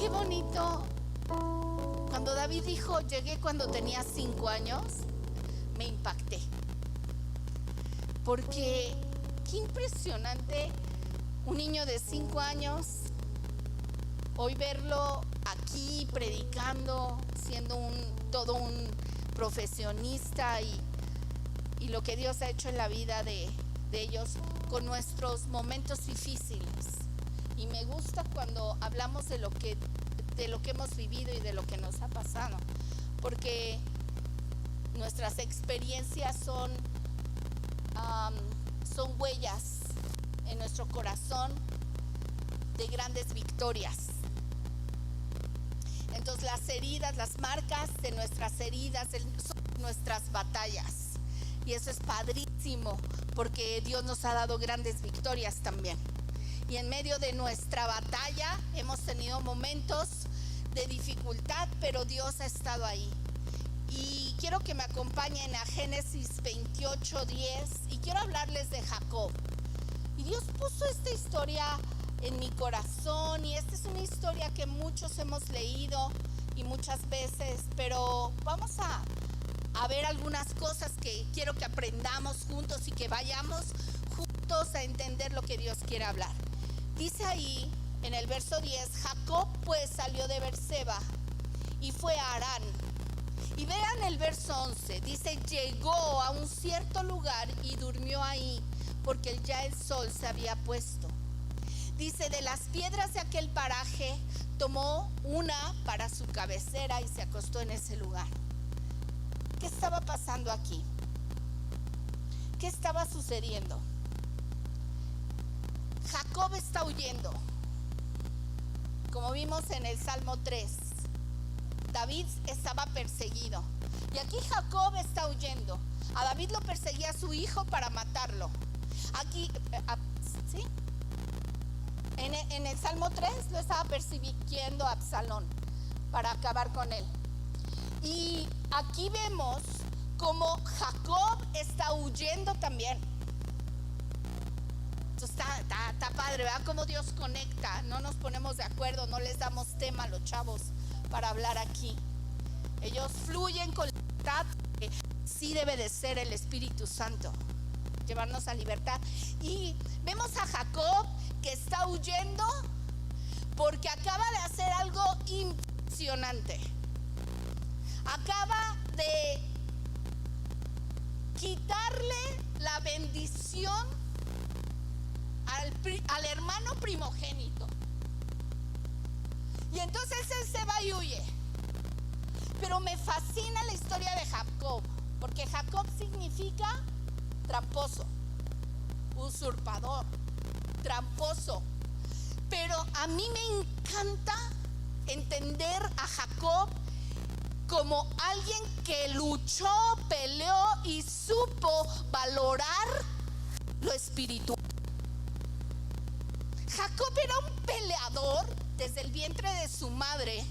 qué bonito. Cuando David dijo, llegué cuando tenía 5 años, me impacté. Porque qué impresionante un niño de 5 años, hoy verlo aquí predicando, siendo todo un profesionista y lo que Dios ha hecho en la vida de ellos con nuestros momentos difíciles. Y me gusta cuando hablamos de lo que hemos vivido y de lo que nos ha pasado, porque nuestras experiencias son huellas en nuestro corazón de grandes victorias. Entonces las heridas, las marcas de nuestras heridas son nuestras batallas, y eso es padrísimo porque Dios nos ha dado grandes victorias también. Y en medio de nuestra batalla hemos tenido momentos de dificultad, pero Dios ha estado ahí. Y quiero que me acompañen a Génesis 28:10 y quiero hablarles de Jacob. Y Dios puso esta historia en mi corazón, y esta es una historia que muchos hemos leído y muchas veces, pero vamos a ver algunas cosas que quiero que aprendamos juntos y que vayamos juntos a entender lo que Dios quiere hablar. Dice ahí en el verso 10, Jacob pues salió de Beerseba y fue a Harán. Y vean el verso 11, dice, llegó a un cierto lugar y durmió ahí, porque ya el sol se había puesto. Dice, de las piedras de aquel paraje tomó una para su cabecera y se acostó en ese lugar. ¿Qué estaba pasando aquí? ¿Qué estaba sucediendo? Jacob está huyendo. Como vimos en el Salmo 3, David estaba perseguido. Y aquí Jacob está huyendo. A David lo perseguía su hijo para matarlo. Aquí, ¿sí? En el Salmo 3 lo estaba persiguiendo a Absalón para acabar con él. Y aquí vemos cómo Jacob está huyendo también. Entonces está padre, ¿verdad? Cómo Dios conecta. No nos ponemos de acuerdo, no les damos tema a los chavos para hablar aquí. Ellos fluyen con libertad, que sí debe de ser el Espíritu Santo, llevarnos a libertad. Y vemos a Jacob que está huyendo porque acaba de hacer algo impresionante. Acaba de quitarle la bendición al hermano primogénito. Y entonces él se va y huye. Pero me fascina la historia de Jacob, porque Jacob significa tramposo, usurpador, tramposo. Pero a mí me encanta entender a Jacob como alguien que luchó, peleó y supo valorar lo espiritual. Jacob era un peleador desde el vientre de su madre,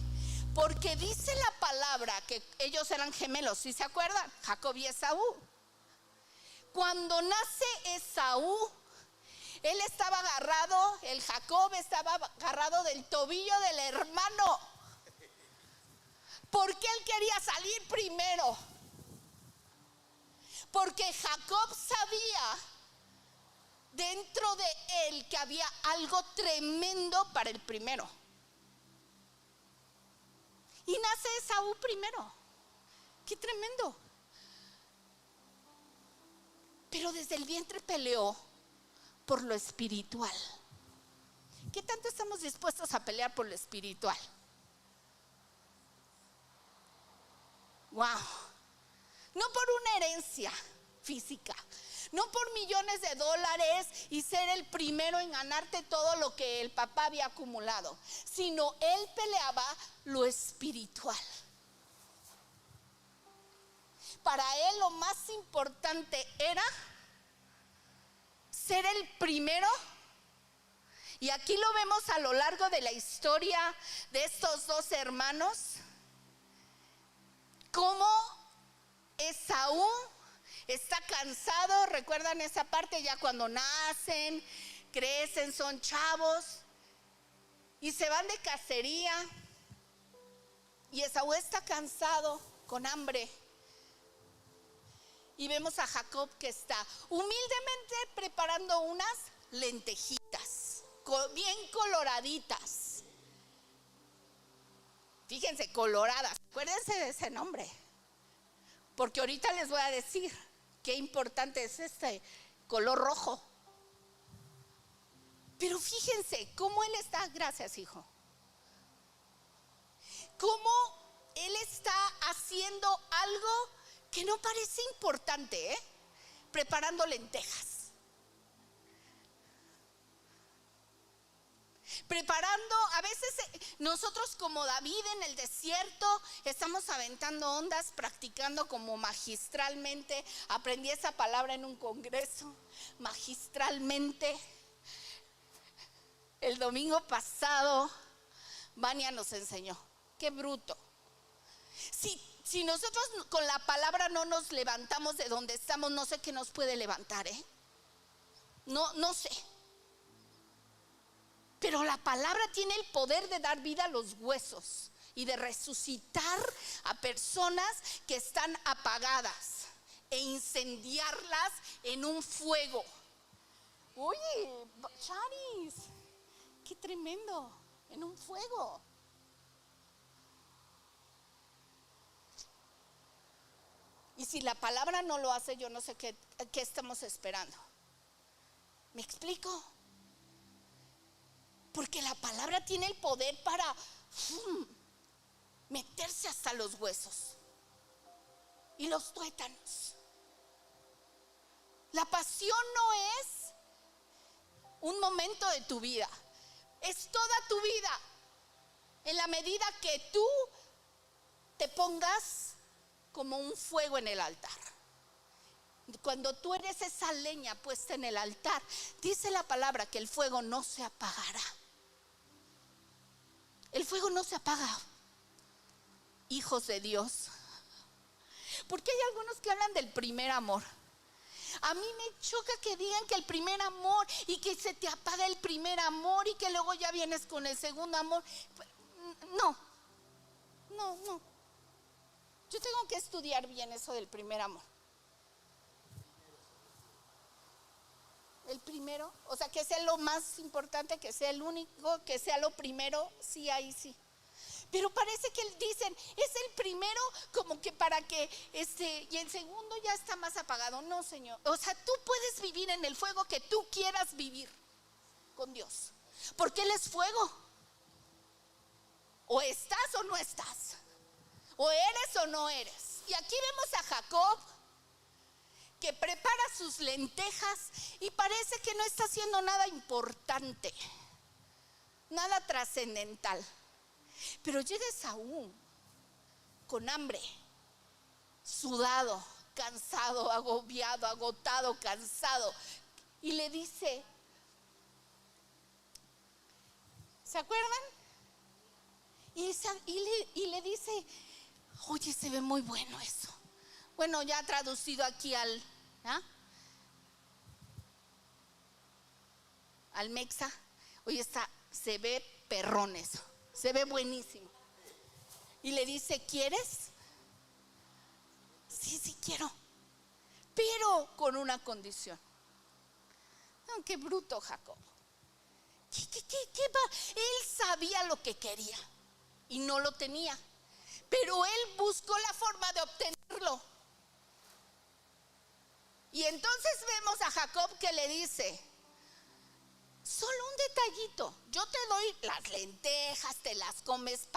porque dice la palabra que ellos eran gemelos, ¿sí se acuerdan? Jacob y Esaú. Cuando nace Esaú, él estaba agarrado, el Jacob estaba agarrado del tobillo del hermano, porque él quería salir primero. Porque Jacob sabía dentro de él que había algo tremendo para el primero. Y nace Esaú primero. ¡Qué tremendo! Pero desde el vientre peleó por lo espiritual. ¿Qué tanto estamos dispuestos a pelear por lo espiritual? ¡Wow! No por una herencia física, no por millones de dólares y ser el primero en ganarte todo lo que el papá había acumulado, sino él peleaba lo espiritual. Para él lo más importante era ser el primero. Y aquí lo vemos a lo largo de la historia de estos dos hermanos, cómo Esaú está cansado. ¿Recuerdan esa parte? Ya cuando nacen, crecen, son chavos y se van de cacería. Y Esaú está cansado, con hambre. Y vemos a Jacob que está humildemente preparando unas lentejitas, bien coloraditas. Fíjense, coloradas. Acuérdense de ese nombre, porque ahorita les voy a decir qué importante es este color rojo. Pero fíjense cómo él está, gracias hijo, cómo él está haciendo algo que no parece importante, preparando lentejas. Preparando, a veces nosotros como David en el desierto estamos aventando ondas, practicando como magistralmente. Aprendí esa palabra en un congreso, magistralmente. El domingo pasado Vania nos enseñó, qué bruto. Si nosotros con la palabra no nos levantamos de donde estamos, no sé qué nos puede levantar, no sé. Pero la palabra tiene el poder de dar vida a los huesos y de resucitar a personas que están apagadas e incendiarlas en un fuego. Oye, Charis, qué tremendo, en un fuego. Y si la palabra no lo hace, yo no sé qué estamos esperando. ¿Me explico? Porque la palabra tiene el poder para meterse hasta los huesos y los tuétanos. La pasión no es un momento de tu vida, es toda tu vida. En la medida que tú te pongas como un fuego en el altar. Cuando tú eres esa leña puesta en el altar, dice la palabra que el fuego no se apagará. El fuego no se apaga, hijos de Dios. Porque hay algunos que hablan del primer amor. A mí me choca que digan que el primer amor y que se te apaga el primer amor y que luego ya vienes con el segundo amor. No. Yo tengo que estudiar bien eso del primer amor. El primero, o sea, que sea lo más importante, que sea el único, que sea lo primero, sí, ahí sí. Pero parece que dicen, es el primero como que para que y el segundo ya está más apagado. No, Señor. O sea, tú puedes vivir en el fuego que tú quieras vivir con Dios, porque Él es fuego. O estás o no estás, o eres o no eres. Y aquí vemos a Jacob que prepara sus lentejas y parece que no está haciendo nada importante, nada trascendental. Pero llega Esaú con hambre, sudado, cansado, agobiado, agotado, cansado, y le dice, ¿se acuerdan? Y le dice, oye, se ve muy bueno eso. Bueno, ya traducido aquí al mexa, oye, se ve perrón eso, se ve buenísimo. Y le dice, ¿quieres? Sí quiero, pero con una condición. No, qué bruto Jacob. ¿Qué va? Él sabía lo que quería y no lo tenía, pero él buscó la forma de obtenerlo. Y entonces vemos a Jacob que le dice, solo un detallito, yo te doy las lentejas, te las comes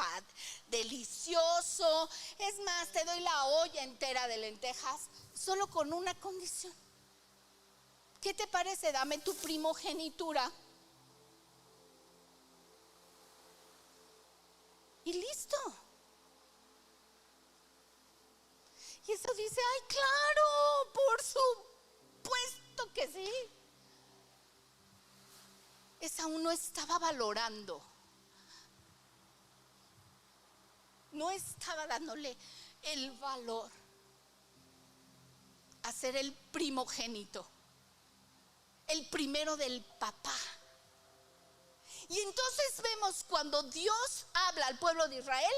delicioso, es más, te doy la olla entera de lentejas, solo con una condición. ¿Qué te parece? Dame tu primogenitura. Y listo. Y eso dice, ay, claro, por supuesto que sí. Esaú no estaba valorando, no estaba dándole el valor a ser el primogénito, el primero del papá. Y entonces vemos cuando Dios habla al pueblo de Israel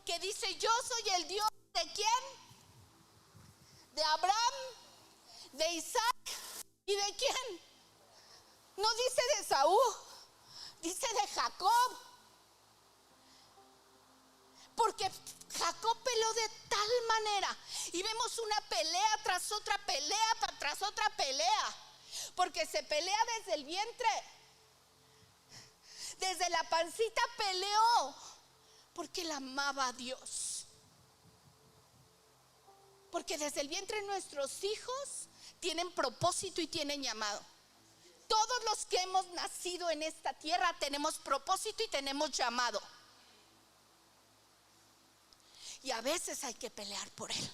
que dice: yo soy el Dios de ¿quién? De Abraham, de Isaac y de ¿quién? No dice de Esaú, dice de Jacob. Porque Jacob peleó de tal manera, y vemos una pelea tras otra pelea, tras otra pelea, porque se pelea desde el vientre, desde la pancita peleó, porque él amaba a Dios. Porque desde el vientre nuestros hijos tienen propósito y tienen llamado. Todos los que hemos nacido en esta tierra tenemos propósito y tenemos llamado. Y a veces hay que pelear por él.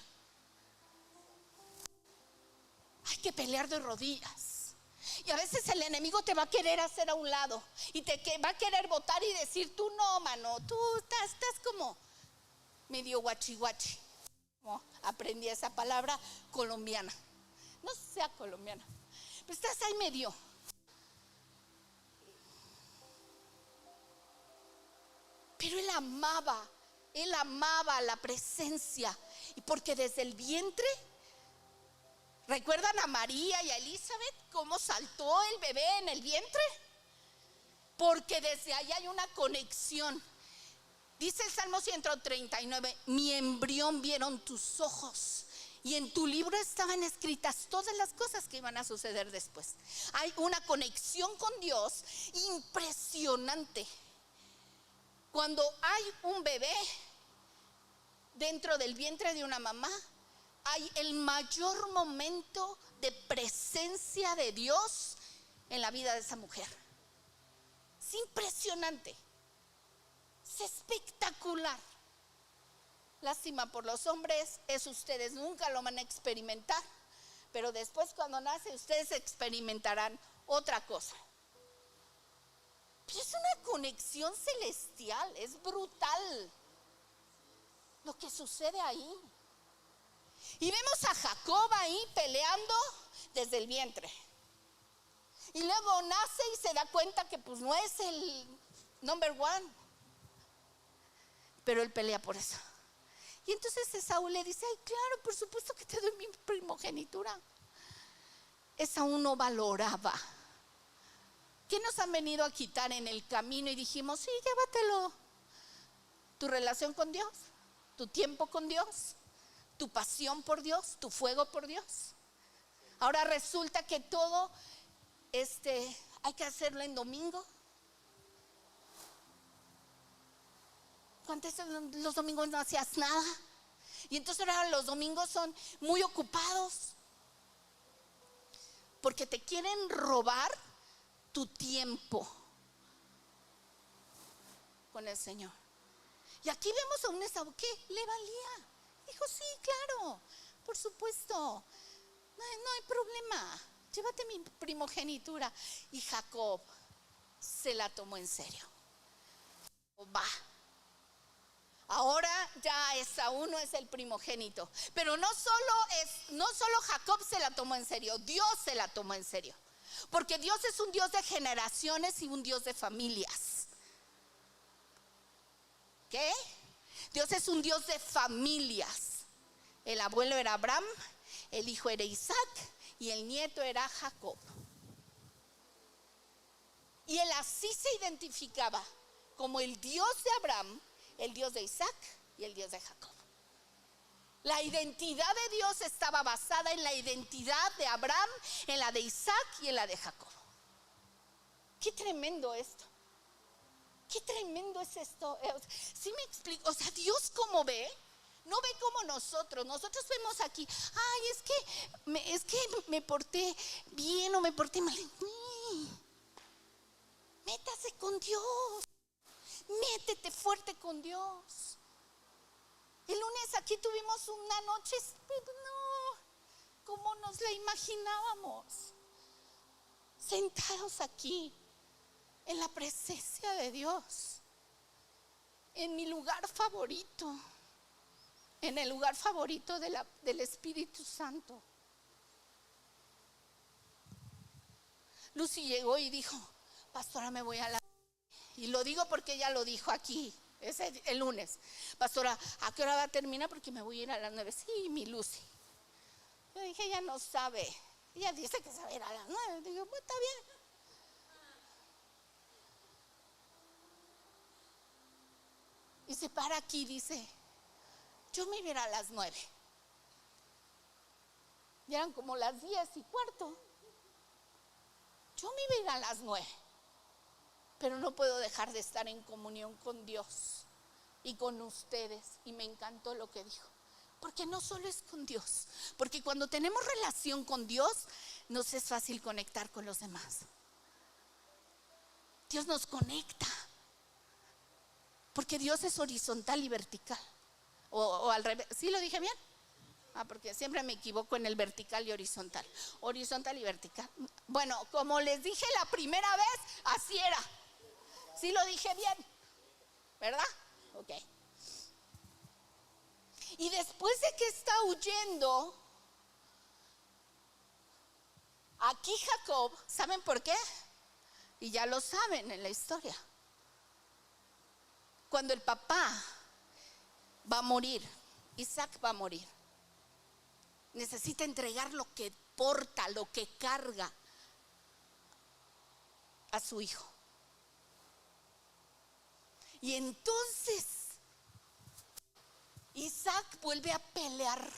Hay que pelear de rodillas. Y a veces el enemigo te va a querer hacer a un lado y te va a querer botar y decir: tú no, mano, tú estás como medio guachi guachi. Como aprendí esa palabra colombiana. No sé si sea colombiana, pero estás ahí medio. Pero él amaba la presencia. Y porque desde el vientre, ¿recuerdan a María y a Elizabeth cómo saltó el bebé en el vientre? Porque desde ahí hay una conexión. Dice el Salmo 139: mi embrión vieron tus ojos, y en tu libro estaban escritas todas las cosas que iban a suceder después. Hay una conexión con Dios impresionante. Cuando hay un bebé dentro del vientre de una mamá, hay el mayor momento de presencia de Dios en la vida de esa mujer. Es impresionante, es espectacular. Lástima por los hombres, eso ustedes nunca lo van a experimentar, pero después cuando nace ustedes experimentarán otra cosa. Pero es una conexión celestial, es brutal lo que sucede ahí. Y vemos a Jacob ahí peleando desde el vientre. Y luego nace y se da cuenta que pues no es el number one. Pero él pelea por eso. Y entonces Esaú le dice: ay, claro, por supuesto que te doy mi primogenitura. Esaú no valoraba. ¿Qué nos han venido a quitar en el camino? Y dijimos: sí, llévatelo. Tu relación con Dios, tu tiempo con Dios, tu pasión por Dios, tu fuego por Dios. Ahora resulta que todo hay que hacerlo en domingo. Antes los domingos no hacías nada, y entonces ahora los domingos son muy ocupados, porque te quieren robar tu tiempo con el Señor. Y aquí vemos a un Esaú que le valía. Dijo: sí, claro, por supuesto, no hay problema, llévate mi primogenitura. Y Jacob se la tomó en serio. Va. Ahora ya Esaú no es el primogénito, pero no solo Jacob se la tomó en serio, Dios se la tomó en serio. Porque Dios es un Dios de generaciones y un Dios de familias. ¿Qué? Dios es un Dios de familias. El abuelo era Abraham, el hijo era Isaac y el nieto era Jacob. Y él así se identificaba como el Dios de Abraham, el Dios de Isaac y el Dios de Jacob. La identidad de Dios estaba basada en la identidad de Abraham, en la de Isaac y en la de Jacob. Qué tremendo esto. Qué tremendo es esto. ¿Sí me explico? O sea, Dios como ve, no ve como nosotros. Nosotros vemos aquí: ay, es que me porté bien o me porté mal. Métase con Dios. Métete fuerte con Dios. El lunes aquí tuvimos una noche, no, como nos la imaginábamos, sentados aquí en la presencia de Dios, en mi lugar favorito, en el lugar favorito del Espíritu Santo. Lucy llegó y dijo: pastora, me voy a la... Y lo digo porque ella lo dijo aquí Es el lunes. Pastora, ¿a qué hora va a terminar? Porque me voy a ir a las 9. Sí, mi Lucy. Yo dije, ella no sabe. Ella dice que sabe ir a las 9. Digo, pues está bien. Y se para aquí y dice, yo me iba a ir a las 9. Y eran como las 10:15. Yo me iba a ir a las 9. Pero no puedo dejar de estar en comunión con Dios y con ustedes. Y me encantó lo que dijo. Porque no solo es con Dios. Porque cuando tenemos relación con Dios, nos es fácil conectar con los demás. Dios nos conecta. Porque Dios es horizontal y vertical. O al revés. ¿Sí lo dije bien? Porque siempre me equivoco en el vertical y horizontal. Horizontal y vertical. Bueno, como les dije la primera vez, así era. ¿Sí lo dije bien? ¿Verdad? Ok. Y después de que está huyendo, aquí Jacob, ¿saben por qué? Y ya lo saben en la historia. Cuando el papá va a morir, Isaac va a morir, necesita entregar lo que porta, lo que carga a su hijo. Y entonces Isaac vuelve a pelear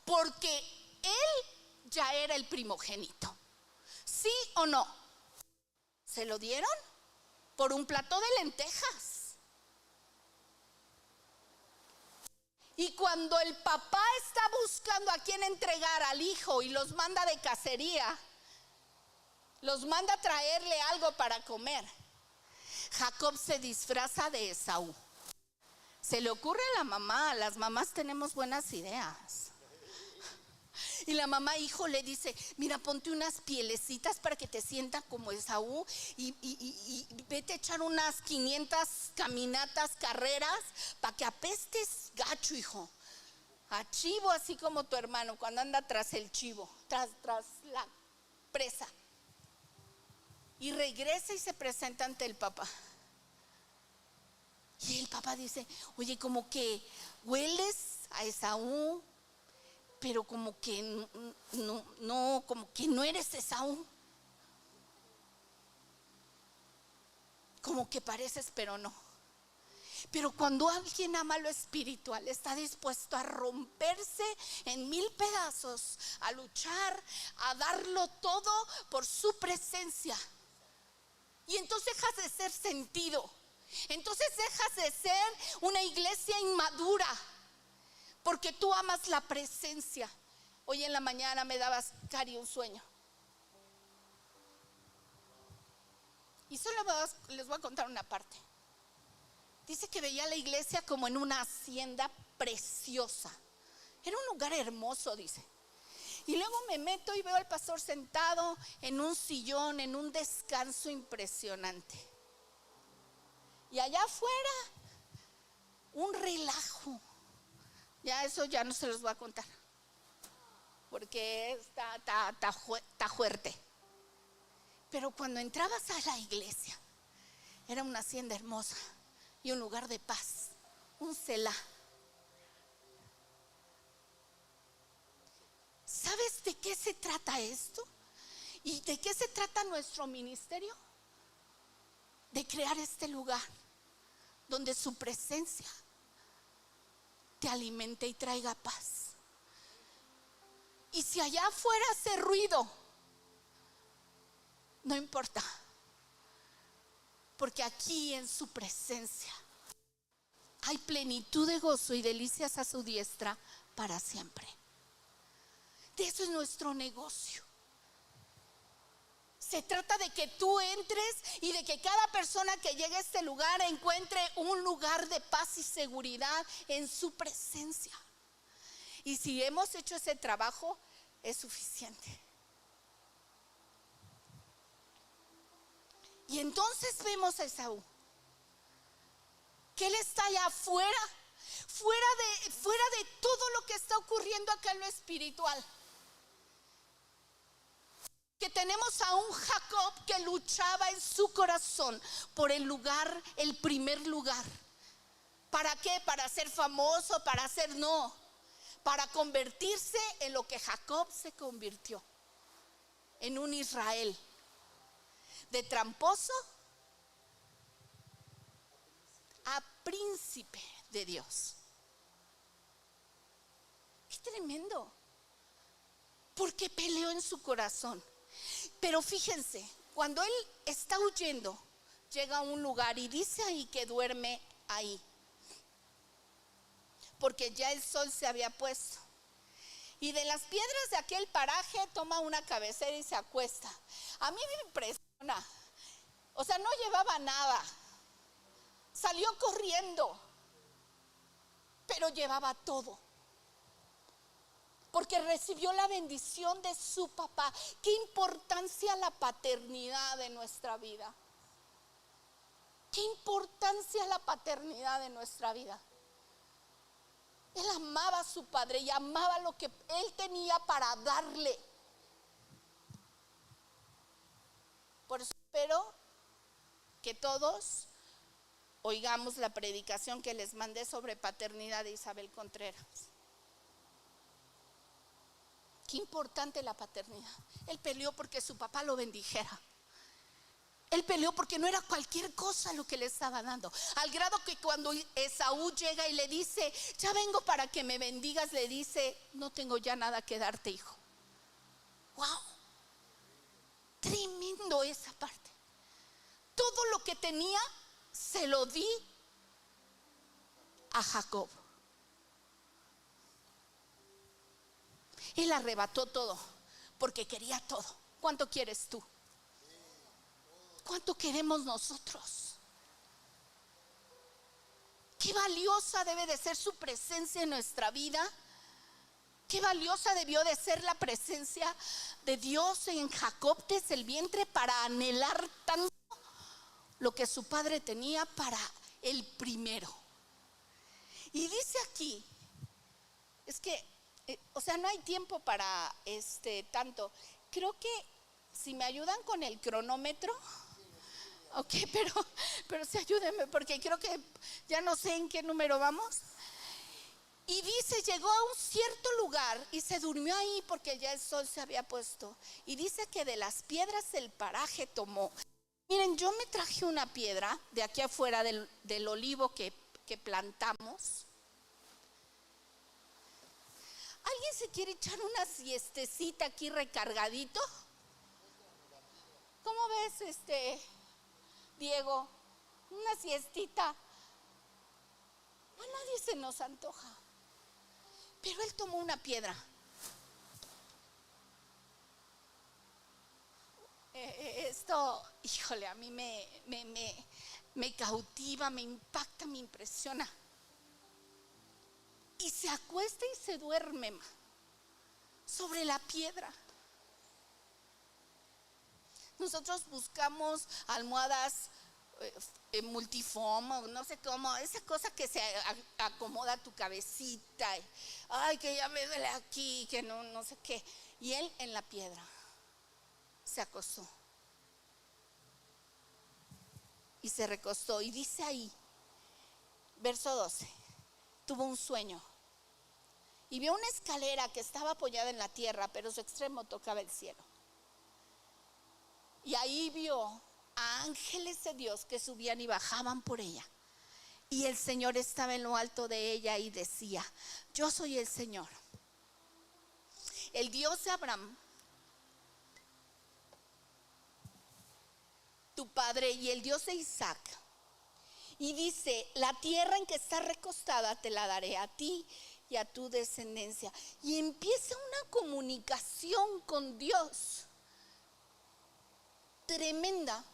porque él ya era el primogénito. ¿Sí o no? ¿Se lo dieron? Por un plato de lentejas. Y cuando el papá está buscando a quién entregar al hijo y los manda de cacería, los manda a traerle algo para comer, Jacob se disfraza de Esaú. Se le ocurre a la mamá, las mamás tenemos buenas ideas. Y la mamá, hijo, le dice, mira, ponte unas pielecitas para que te sienta como Esaú y vete a echar unas 500 caminatas, carreras, para que apestes gacho, hijo. A chivo, así como tu hermano cuando anda tras el chivo, tras la presa. Y regresa y se presenta ante el papá. Y el papá dice, oye, como que hueles a Esaú, pero como que no, como que no eres Esaú. Como que pareces, pero no. Pero cuando alguien ama lo espiritual, está dispuesto a romperse en 1000 pedazos, a luchar, a darlo todo por su presencia. Y entonces dejas de ser sentido. Entonces dejas de ser una iglesia inmadura, porque tú amas la presencia. Hoy en la mañana me dabas, Cari, un sueño. Y solo les voy a contar una parte. Dice que veía la iglesia como en una hacienda preciosa. Era un lugar hermoso, dice. Y luego me meto y veo al pastor sentado en un sillón, en un descanso impresionante. Y allá afuera, un relajo. Ya eso ya no se los voy a contar, porque está fuerte. Pero cuando entrabas a la iglesia, era una hacienda hermosa y un lugar de paz, un Selah. ¿Sabes de qué se trata esto? ¿Y de qué se trata nuestro ministerio? De crear este lugar donde su presencia te alimente y traiga paz. Y si allá afuera hace ruido, no importa, porque aquí en su presencia hay plenitud de gozo y delicias a su diestra para siempre. De eso es nuestro negocio. Se trata de que tú entres y de que cada persona que llegue a este lugar encuentre un lugar de paz y seguridad en su presencia. Y si hemos hecho ese trabajo, es suficiente. Y entonces vemos a Esaú, que él está allá afuera, fuera de todo lo que está ocurriendo acá en lo espiritual. Que tenemos a un Jacob que luchaba en su corazón por el lugar, el primer lugar, ¿Para qué? ¿Para ser famoso? ¿Para ser? No. Para convertirse en lo que Jacob se convirtió. En un Israel. De tramposo a príncipe de Dios. ¡Qué tremendo! Porque peleó en su corazón. Pero fíjense, cuando él está huyendo, llega a un lugar y dice ahí que duerme ahí, porque ya el sol se había puesto. Y de las piedras de aquel paraje toma una cabecera y se acuesta. A mí me impresiona. O sea, no llevaba nada. Salió corriendo, pero llevaba todo. Porque recibió la bendición de su papá. Qué importancia la paternidad en nuestra vida. Qué importancia la paternidad en nuestra vida. Él amaba a su padre y amaba lo que él tenía para darle. Por eso espero que todos oigamos la predicación que les mandé sobre paternidad de Isabel Contreras. Qué importante la paternidad. Él peleó porque su papá lo bendijera. Él peleó porque no era cualquier cosa lo que le estaba dando. Al grado que cuando Esaú llega y le dice, ya vengo para que me bendigas, le dice, no tengo ya nada que darte, hijo. ¡Wow! Tremendo esa parte. Todo lo que tenía se lo di a Jacob. Él arrebató todo porque quería todo. ¿Cuánto quieres tú? ¿Cuánto queremos nosotros? Qué valiosa debe de ser su presencia en nuestra vida. Qué valiosa debió de ser la presencia de Dios en Jacob desde el vientre para anhelar tanto lo que su padre tenía para el primero. Y dice aquí, es que, o sea, no hay tiempo para tanto. Creo que si me ayudan con el cronómetro. Ok, pero sí ayúdenme porque creo que ya no sé en qué número vamos. Y dice, llegó a un cierto lugar y se durmió ahí porque ya el sol se había puesto. Y dice que de las piedras el paraje tomó. Miren, yo me traje una piedra de aquí afuera del olivo que plantamos. ¿Alguien se quiere echar una siestecita aquí recargadito? ¿Cómo ves, Diego? Una siestita. A nadie se nos antoja. Pero él tomó una piedra. Esto, híjole, a mí me cautiva, me impacta, me impresiona. Y se acuesta y se duerme sobre la piedra. Nosotros buscamos almohadas multifoam, no sé cómo, esa cosa que se acomoda a tu cabecita. Ay, que ya me duele aquí, que no sé qué. Y él en la piedra se acostó y se recostó. Y dice ahí, verso 12, tuvo un sueño y vio una escalera que estaba apoyada en la tierra, pero su extremo tocaba el cielo. Y ahí vio a ángeles de Dios que subían y bajaban por ella. Y el Señor estaba en lo alto de ella y decía, yo soy el Señor, el Dios de Abraham, tu padre, y el Dios de Isaac. Y dice, la tierra en que está recostada te la daré a ti y a tu descendencia. Y empieza una comunicación con Dios tremenda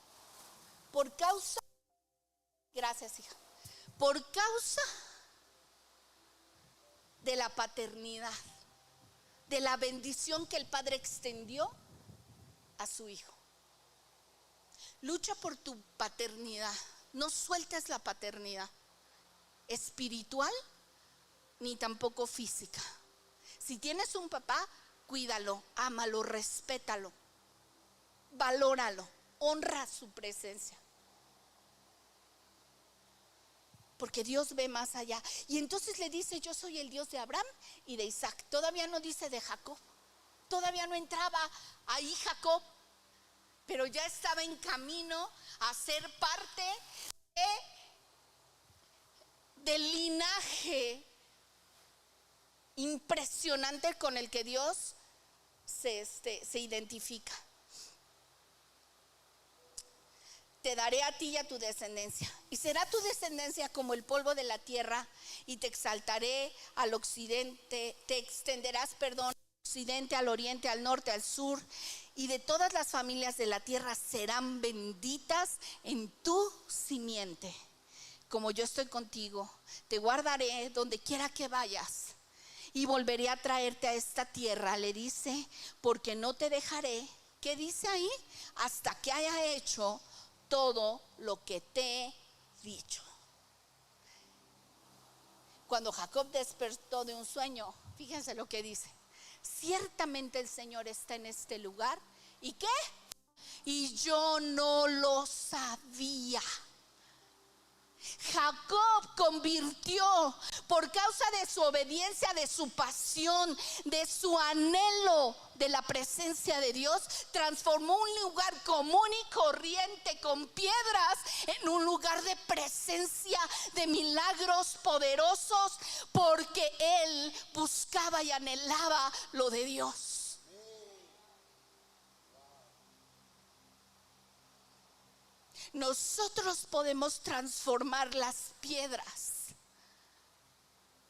por causa, gracias hija, por causa de la paternidad, de la bendición que el Padre extendió a su hijo. Lucha por tu paternidad, no sueltes la paternidad espiritual ni tampoco física. Si tienes un papá, cuídalo, ámalo, respétalo, valóralo, honra su presencia. porque Dios ve más allá. Y entonces le dice: yo soy el Dios de Abraham y de Isaac. Todavía no dice de Jacob. Todavía no entraba ahí Jacob, pero ya estaba en camino a ser parte del linaje impresionante con el que Dios se identifica. Te daré a ti y a tu descendencia, y será tu descendencia como el polvo de la tierra, y te exaltaré al occidente, te extenderás, al occidente, al oriente, al norte, al sur, y de todas las familias de la tierra serán benditas en tu simiente. Como yo estoy contigo, te guardaré donde quiera que vayas, y volveré a traerte a esta tierra, le dice, porque no te dejaré, ¿qué dice ahí? Hasta que haya hecho todo lo que te he dicho. Cuando Jacob despertó de un sueño, fíjense lo que dice: ciertamente el Señor está en este lugar. ¿Y qué? Y yo no lo sabía. Jacob convirtió, por causa de su obediencia, de su pasión, de su anhelo de la presencia de Dios, transformó un lugar común y corriente con piedras en un lugar de presencia, de milagros poderosos, porque él buscaba y anhelaba lo de Dios. Nosotros podemos transformar las piedras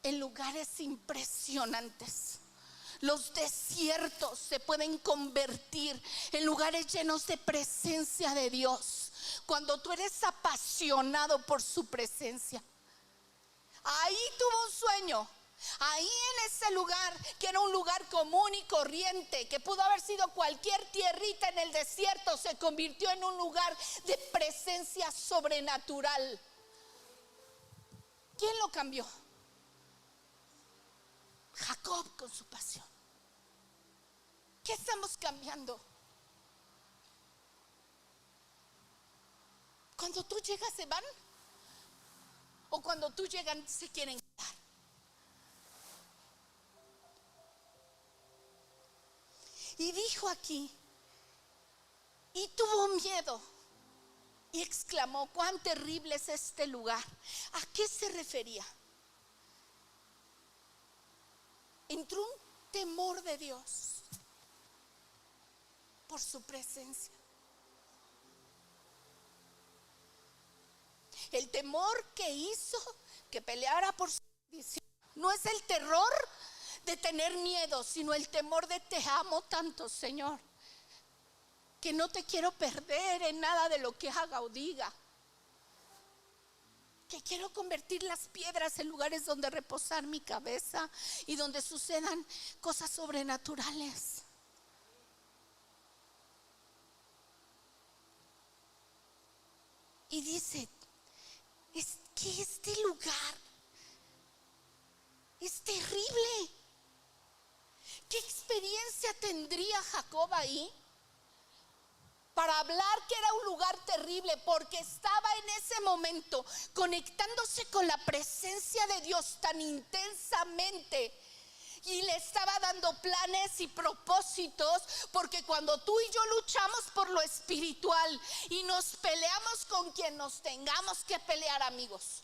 en lugares impresionantes. Los desiertos se pueden convertir en lugares llenos de presencia de Dios cuando tú eres apasionado por su presencia. Ahí tuvo un sueño. Ahí en ese lugar, que era un lugar común y corriente, que pudo haber sido cualquier tierrita en el desierto, se convirtió en un lugar de presencia sobrenatural. ¿Quién lo cambió? Jacob con su pasión. ¿Qué estamos cambiando? Cuando tú llegas se van, o cuando tú llegas se quieren quedar. Y dijo aquí, y tuvo miedo y exclamó: cuán terrible es este lugar. ¿A qué se refería? Entró un temor de Dios por su presencia. El temor que hizo que peleara por su bendición no es el terror de tener miedo, sino el temor de: te amo tanto, Señor, que no te quiero perder en nada de lo que haga o diga, que quiero convertir las piedras en lugares donde reposar mi cabeza y donde sucedan cosas sobrenaturales. Y dice: es que este lugar es terrible. ¿Qué experiencia tendría Jacob ahí para hablar que era un lugar terrible? Porque estaba en ese momento conectándose con la presencia de Dios tan intensamente, y le estaba dando planes y propósitos. Porque cuando tú y yo luchamos por lo espiritual y nos peleamos con quien nos tengamos que pelear, amigos,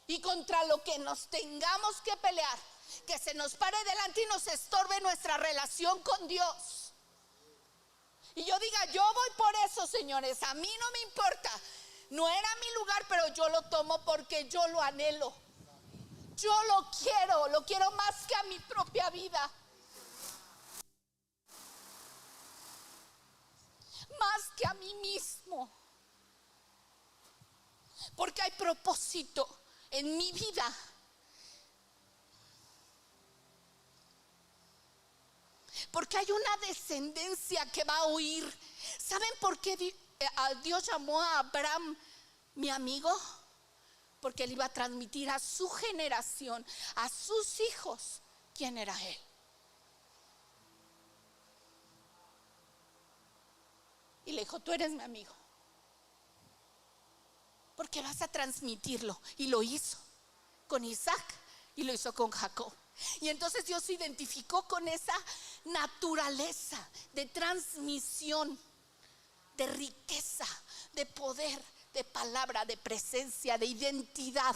y contra lo que nos tengamos que pelear, que se nos pare delante y nos estorbe nuestra relación con Dios, y yo diga: yo voy por eso, señores, a mí no me importa, no era mi lugar, pero yo lo tomo porque yo lo anhelo, yo lo quiero más que a mi propia vida, más que a mí mismo, porque hay propósito en mi vida. Porque hay una descendencia que va a huir. ¿Saben por qué Dios llamó a Abraham mi amigo? Porque él iba a transmitir a su generación, a sus hijos, quién era él. Y le dijo: tú eres mi amigo. porque vas a transmitirlo. Y lo hizo con Isaac y lo hizo con Jacob. Y entonces Dios se identificó con esa naturaleza de transmisión, de riqueza, de poder, de palabra, de presencia, de identidad.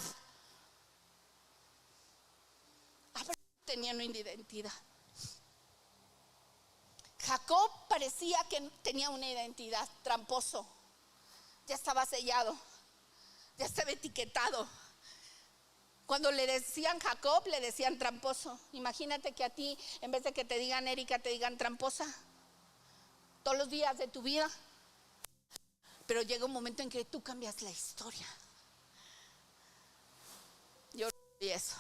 Abraham tenía una identidad. Jacob parecía que tenía una identidad, tramposo. Ya estaba sellado, ya estaba etiquetado. Cuando le decían Jacob, le decían tramposo. Imagínate que a ti, en vez de que te digan Erika, te digan tramposa todos los días de tu vida. Pero llega un momento en que tú cambias la historia. Yo vi eso.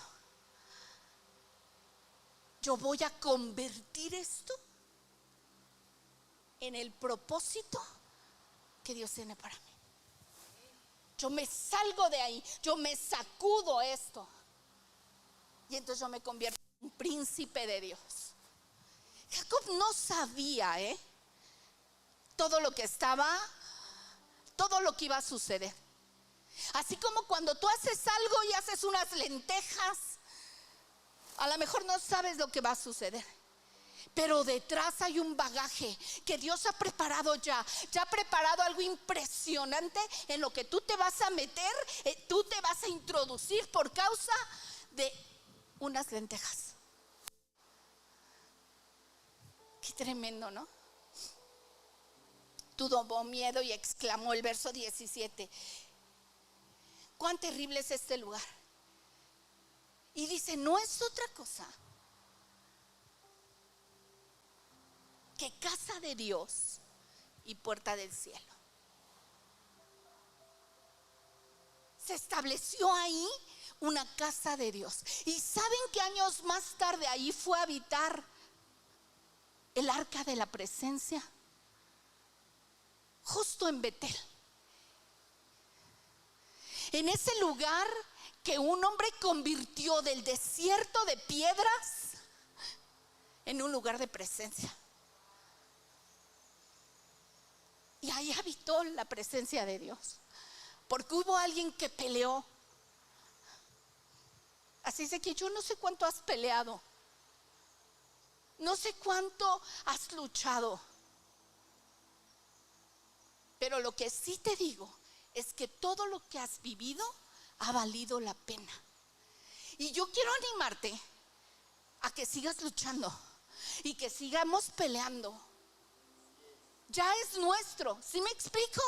Yo voy a convertir esto en el propósito que Dios tiene para mí. Yo me salgo de ahí, yo me sacudo esto. Y entonces yo me convierto en un príncipe de Dios. Jacob no sabía todo lo que iba a suceder. Así como cuando tú haces algo y haces unas lentejas, a lo mejor no sabes lo que va a suceder, pero detrás hay un bagaje que Dios ha preparado ya ha preparado algo impresionante en lo que tú te vas a meter, tú te vas a introducir por causa de unas lentejas. Qué tremendo, ¿no? Tuvo miedo y exclamó, el verso 17: cuán terrible es este lugar. Y dice, no es otra cosa que casa de Dios y puerta del cielo. Se estableció ahí una casa de Dios. ¿Y saben qué años más tarde ahí fue a habitar el arca de la presencia? Justo en Betel. En ese lugar que un hombre convirtió del desierto de piedras en un lugar de presencia. Y ahí habitó la presencia de Dios, porque hubo alguien que peleó. Así es que yo no sé cuánto has peleado, no sé cuánto has luchado, pero lo que sí te digo es que todo lo que has vivido ha valido la pena. Y yo quiero animarte a que sigas luchando y que sigamos peleando. Ya es nuestro, ¿sí me explico?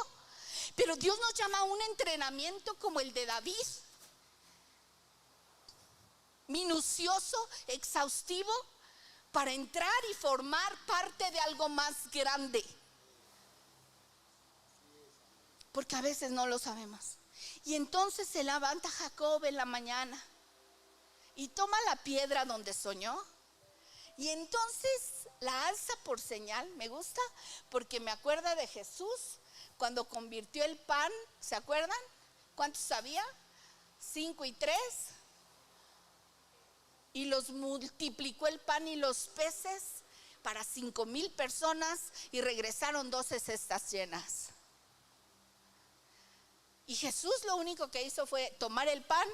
Pero Dios nos llama a un entrenamiento como el de David, minucioso, exhaustivo, para entrar y formar parte de algo más grande. Porque a veces no lo sabemos. Y entonces se levanta Jacob en la mañana y toma la piedra donde soñó. Y entonces la alza por señal. Me gusta porque me acuerda de Jesús cuando convirtió el pan. ¿Se acuerdan? ¿Cuántos había? 5 y 3. Y los multiplicó el pan y los peces para 5,000 personas y regresaron 12 cestas llenas. Y Jesús lo único que hizo fue tomar el pan,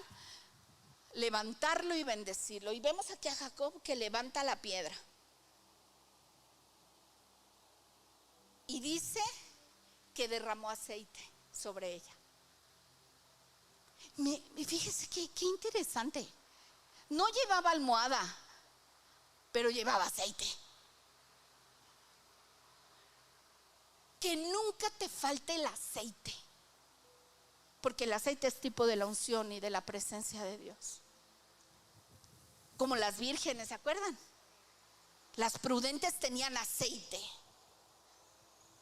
levantarlo y bendecirlo. Y vemos aquí a Jacob que levanta la piedra. Y dice que derramó aceite sobre ella. Fíjese qué interesante. No llevaba almohada, pero llevaba aceite. Que nunca te falte el aceite. Porque el aceite es tipo de la unción y de la presencia de Dios. Como las vírgenes, ¿se acuerdan? Las prudentes tenían aceite.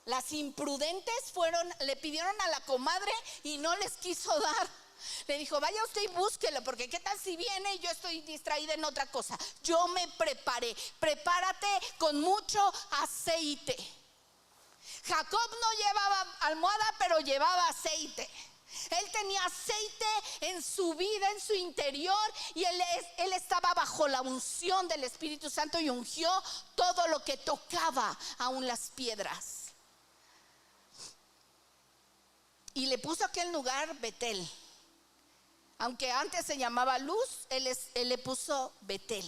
Las imprudentes le pidieron a la comadre y no les quiso dar. Le dijo, vaya usted y búsquelo, porque qué tal si viene y yo estoy distraída en otra cosa. Yo me preparé. Prepárate con mucho aceite. Jacob no llevaba almohada, pero llevaba aceite. Él tenía aceite en su vida, en su interior, y él estaba bajo la unción del Espíritu Santo y ungió todo lo que tocaba, aún las piedras. Y le puso aquel lugar Betel. Aunque antes se llamaba Luz, él le puso Betel.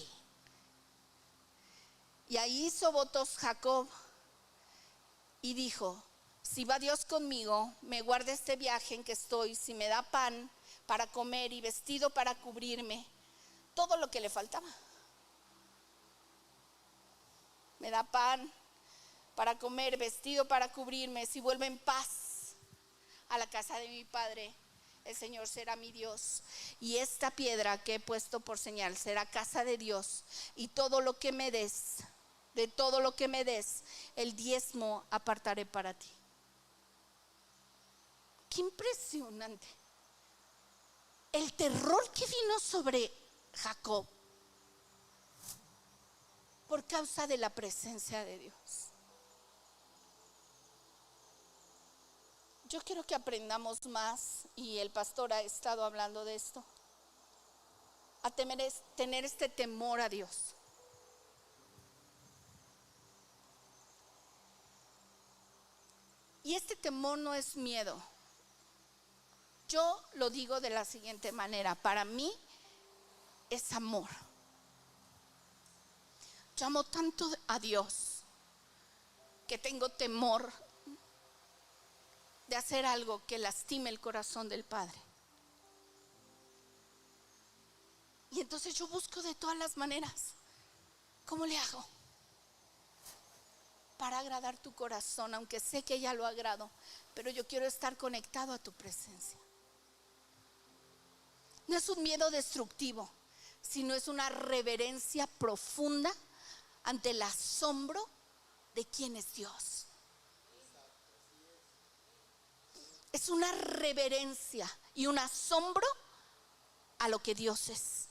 Y ahí hizo votos Jacob y dijo: si va Dios conmigo, me guarda este viaje en que estoy, si me da pan para comer y vestido para cubrirme, todo lo que le faltaba. Me da pan para comer, vestido para cubrirme, si vuelvo en paz a la casa de mi padre, el Señor será mi Dios, y esta piedra que he puesto por señal será casa de Dios, y todo lo que me des, de todo lo que me des, el diezmo apartaré para ti. Qué impresionante el terror que vino sobre Jacob por causa de la presencia de Dios. Yo quiero que aprendamos más, y el pastor ha estado hablando de esto, a tener este temor a Dios. Y este temor no es miedo. Yo lo digo de la siguiente manera: para mí es amor. Yo amo tanto a Dios que tengo temor de hacer algo que lastime el corazón del Padre. Y entonces yo busco de todas las maneras, ¿cómo le hago para agradar tu corazón? Aunque sé que ya lo agrado, pero yo quiero estar conectado a tu presencia. No es un miedo destructivo, sino es una reverencia profunda ante el asombro de quién es Dios. Es una reverencia y un asombro a lo que Dios es.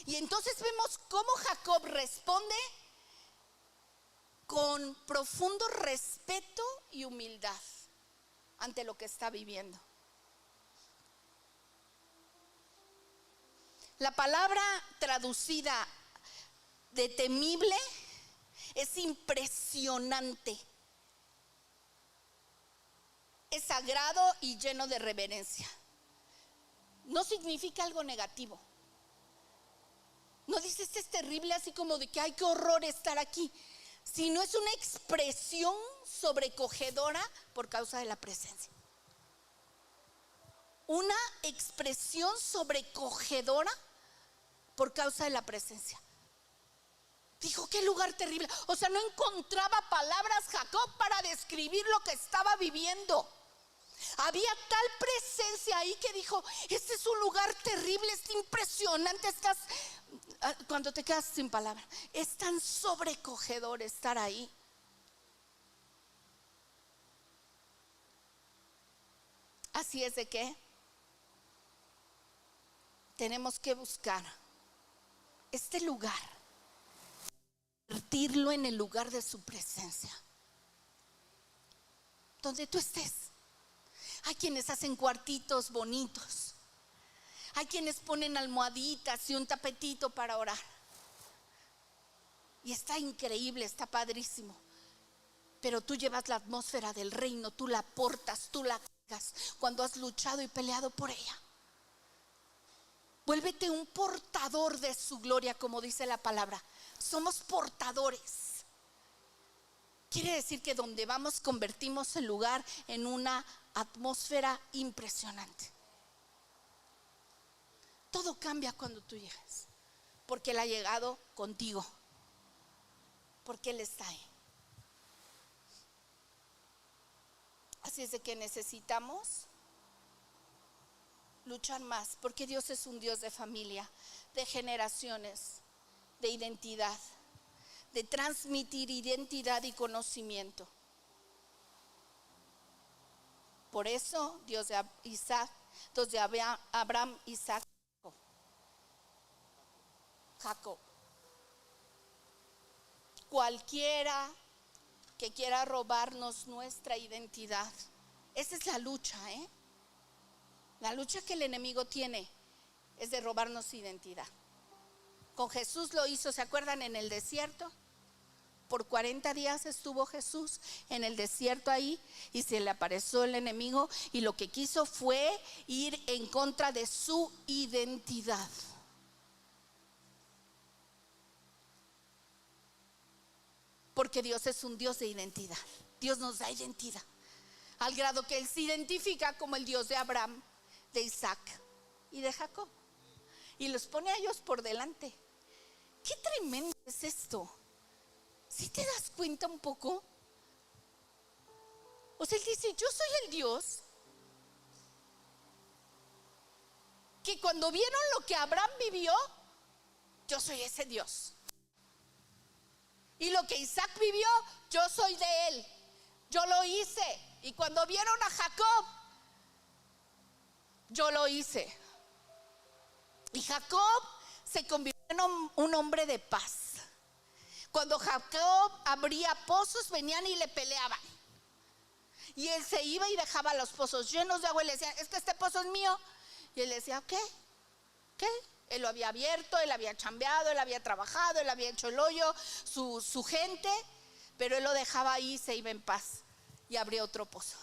Y entonces vemos cómo Jacob responde con profundo respeto y humildad ante lo que está viviendo. La palabra traducida de temible es impresionante. Es sagrado y lleno de reverencia. No significa algo negativo. No dice este es terrible, así como de que ay, qué horror estar aquí, sino es una expresión sobrecogedora por causa de la presencia. Una expresión sobrecogedora por causa de la presencia. Dijo, qué lugar terrible. O sea, no encontraba palabras Jacob para describir lo que estaba viviendo. Había tal presencia ahí que dijo, este es un lugar terrible, es impresionante. Estás, cuando te quedas sin palabras, es tan sobrecogedor estar ahí. Así es de que tenemos que buscar este lugar, convertirlo en el lugar de su presencia, donde tú estés. Hay quienes hacen cuartitos bonitos, hay quienes ponen almohaditas y un tapetito para orar, y está increíble, está padrísimo. Pero tú llevas la atmósfera del reino, tú la portas, tú la cargas cuando has luchado y peleado por ella. Vuélvete un portador de su gloria, como dice la palabra. Somos portadores. Quiere decir que donde vamos convertimos el lugar en una atmósfera impresionante. Todo cambia cuando tú llegas, porque Él ha llegado contigo, porque Él está ahí. Así es de que necesitamos luchar más, porque Dios es un Dios de familia, de generaciones, de identidad, de transmitir identidad y conocimiento. Por eso Dios de Isaac, Dios de Abraham, Isaac, Jacob. Cualquiera que quiera robarnos nuestra identidad, esa es la lucha, La lucha que el enemigo tiene es de robarnos identidad. Con Jesús lo hizo, ¿se acuerdan? En el desierto, Por 40 días estuvo Jesús en el desierto ahí y se le apareció el enemigo y lo que quiso fue ir en contra de su identidad. Porque Dios es un Dios de identidad. Dios nos da identidad. Al grado que Él se identifica como el Dios de Abraham, de Isaac y de Jacob. Y los pone a ellos por delante. Qué tremendo es esto. ¿Sí te das cuenta un poco? O sea, Él dice, yo soy el Dios que cuando vieron lo que Abraham vivió, yo soy ese Dios. Y lo que Isaac vivió, yo soy de él. Yo lo hice. Y cuando vieron a Jacob, yo lo hice. Y Jacob se convirtió en un hombre de paz. Cuando Jacob abría pozos, venían y le peleaban. Y él se iba y dejaba los pozos llenos de agua y le decían, es que este pozo es mío. Y él decía, ¿qué? Él lo había abierto, él había chambeado, él había trabajado, él había hecho el hoyo, su gente, pero él lo dejaba ahí y se iba en paz y abría otro pozo.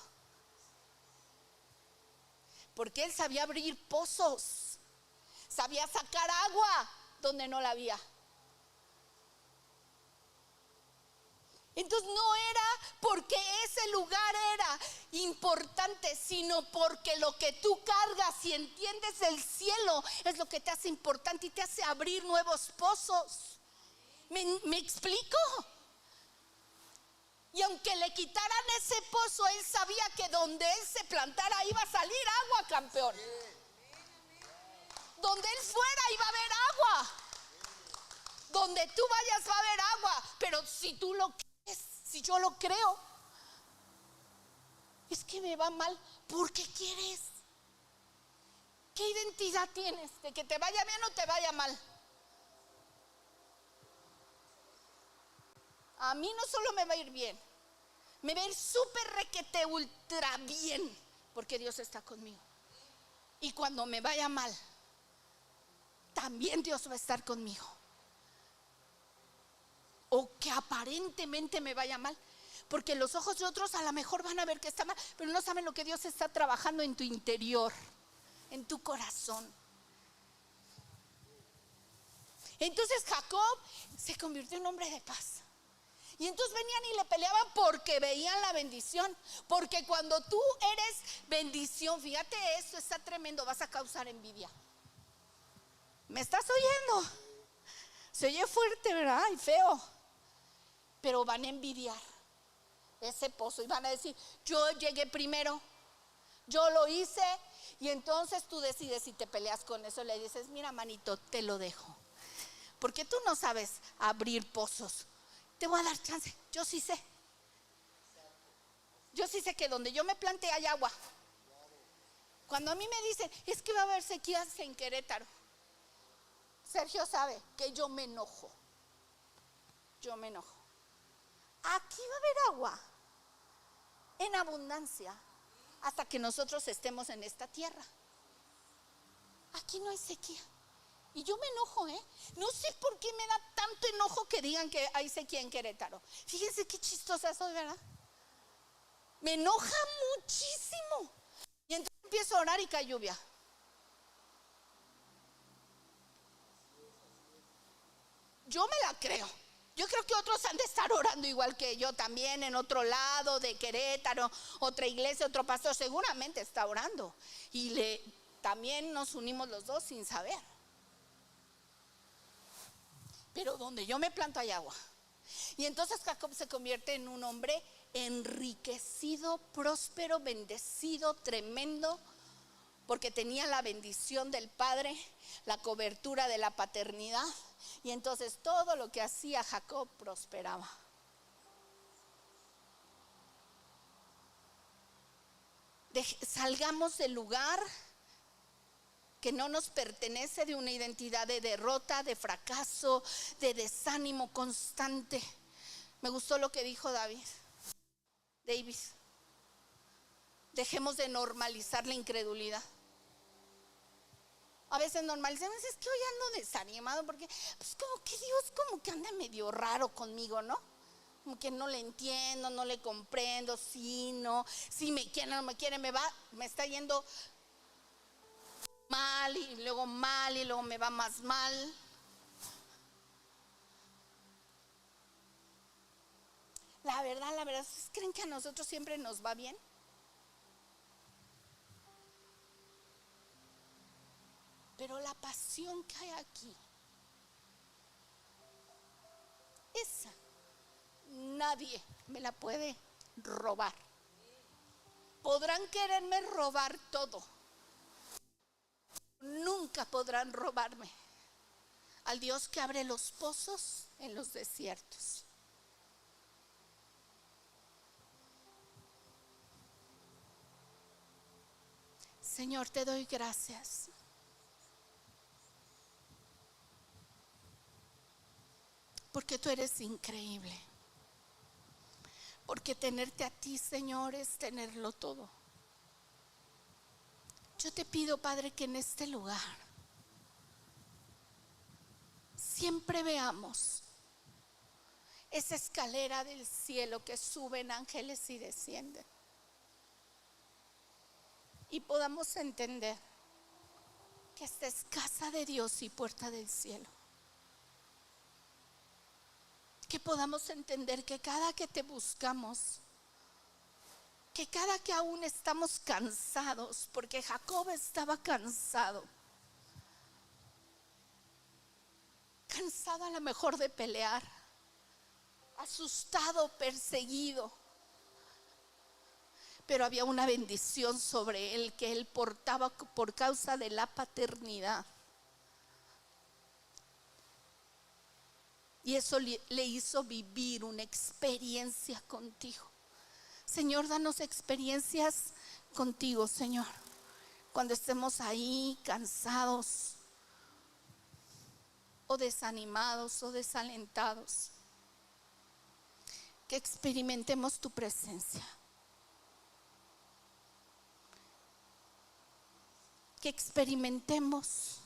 Porque él sabía abrir pozos, sabía sacar agua donde no la había. Entonces no era porque ese lugar era importante, sino porque lo que tú cargas y entiendes del cielo es lo que te hace importante y te hace abrir nuevos pozos. ¿Me explico? Y aunque le quitaran ese pozo, él sabía que donde él se plantara iba a salir agua, campeón. Donde él fuera iba a haber agua. Donde tú vayas va a haber agua. Pero si tú lo crees, si yo lo creo, es que me va mal. ¿Por qué quieres? ¿Qué identidad tienes? ¿De que te vaya bien o te vaya mal? A mí no solo me va a ir bien, me va a ir súper requete ultra bien, porque Dios está conmigo. Y cuando me vaya mal, también Dios va a estar conmigo. O que aparentemente me vaya mal, porque los ojos de otros a lo mejor van a ver que está mal, pero no saben lo que Dios está trabajando en tu interior, en tu corazón. Entonces Jacob se convirtió en hombre de paz. Y entonces venían y le peleaban porque veían la bendición. Porque cuando tú eres bendición, fíjate, esto está tremendo, vas a causar envidia. ¿Me estás oyendo? Se oye fuerte, ¿verdad? Y feo. Pero van a envidiar ese pozo y van a decir, yo llegué primero, yo lo hice. Y entonces tú decides si te peleas con eso. Le dices, mira, manito, te lo dejo, porque tú no sabes abrir pozos. Te voy a dar chance, yo sí sé. Yo sí sé que donde yo me plante hay agua. Cuando a mí me dicen, es que va a haber sequías en Querétaro, Sergio sabe que yo me enojo. Yo me enojo. Aquí va a haber agua en abundancia hasta que nosotros estemos en esta tierra. Aquí no hay sequía. Y yo me enojo, no sé por qué me da tanto enojo que digan que hay sequía en Querétaro. Fíjense qué chistosa soy, ¿verdad? Me enoja muchísimo. Y entonces empiezo a orar y cae lluvia. Yo me la creo. Yo creo que otros han de estar orando igual que yo también, en otro lado de Querétaro, otra iglesia, otro pastor seguramente está orando. Y también nos unimos los dos sin saber. Pero donde yo me planto hay agua. Y entonces Jacob se convierte en un hombre enriquecido, próspero, bendecido, tremendo, porque tenía la bendición del Padre, la cobertura de la paternidad. Y entonces todo lo que hacía Jacob prosperaba. Salgamos del lugar que no nos pertenece, de una identidad de derrota, de fracaso, de desánimo constante. Me gustó lo que dijo Davis. Dejemos de normalizar la incredulidad. A veces normalizamos, es que hoy ando desanimado porque pues como que Dios como que anda medio raro conmigo, ¿no? como que no le entiendo, no le comprendo, sí, no, si me quiere, no me quiere, me está yendo mal y luego me va más mal. La verdad, ¿ustedes creen que a nosotros siempre nos va bien? Pero la pasión que hay aquí, esa nadie me la puede robar. Podrán quererme robar todo, nunca podrán robarme al Dios que abre los pozos en los desiertos. Señor, te doy gracias porque tú eres increíble. Porque tenerte a ti, Señor, es tenerlo todo. Yo te pido, Padre, que en este lugar siempre veamos esa escalera del cielo que suben ángeles y descienden. Y podamos entender que esta es casa de Dios y puerta del cielo. Que podamos entender que cada que te buscamos, que cada que aún estamos cansados, porque Jacob estaba cansado a lo mejor de pelear, asustado, perseguido, pero había una bendición sobre él que él portaba por causa de la paternidad. Y eso le hizo vivir una experiencia contigo. Señor, danos experiencias contigo, Señor. Cuando estemos ahí cansados o desanimados o desalentados, que experimentemos tu presencia. Que experimentemos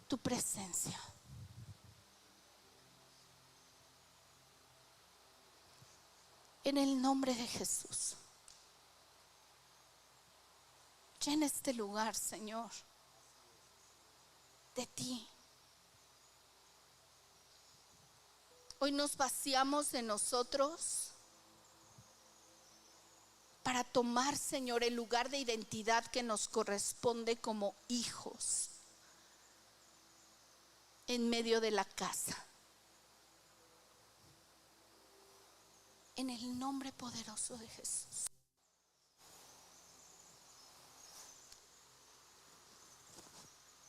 tu presencia. En el nombre de Jesús. Llena este lugar, Señor, de ti. Hoy nos vaciamos de nosotros para tomar, Señor, el lugar de identidad que nos corresponde como hijos en medio de la casa. En el nombre poderoso de Jesús.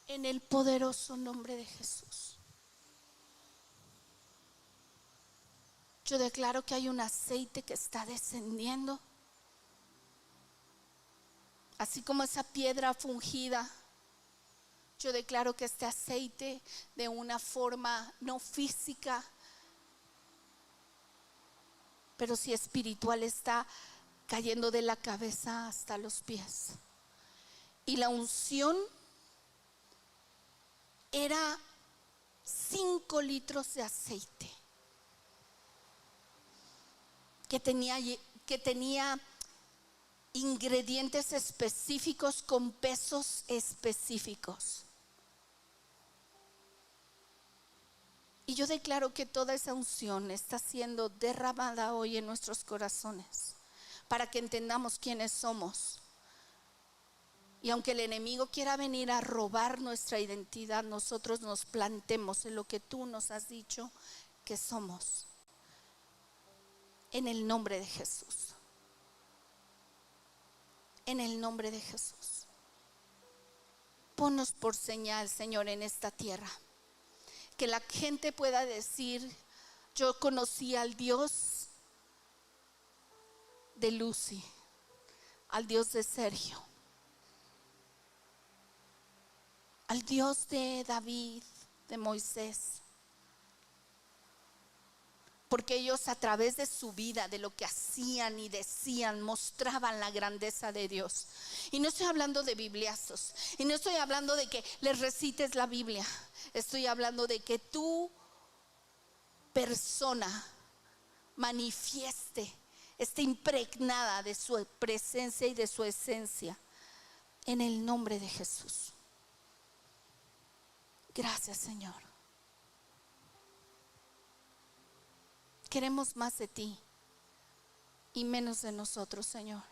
En el poderoso nombre de Jesús. Yo declaro que hay un aceite que está descendiendo. Así como esa piedra fungida. Yo declaro que este aceite de una forma no física, pero sí espiritual, está cayendo de la cabeza hasta los pies. Y la unción era 5 litros de aceite que tenía ingredientes específicos con pesos específicos. Y yo declaro que toda esa unción está siendo derramada hoy en nuestros corazones para que entendamos quiénes somos. Y aunque el enemigo quiera venir a robar nuestra identidad, nosotros nos plantemos en lo que tú nos has dicho que somos. En el nombre de Jesús. En el nombre de Jesús. Ponnos por señal, Señor, en esta tierra. Que la gente pueda decir: yo conocí al Dios de Lucy, al Dios de Sergio, al Dios de David, de Moisés. Porque ellos, a través de su vida, de lo que hacían y decían, mostraban la grandeza de Dios. Y no estoy hablando de bibliazos, y no estoy hablando de que les recites la Biblia. Estoy hablando de que tu persona manifieste, esté impregnada de su presencia y de su esencia, en el nombre de Jesús. Gracias, Señor. Queremos más de ti y menos de nosotros, Señor.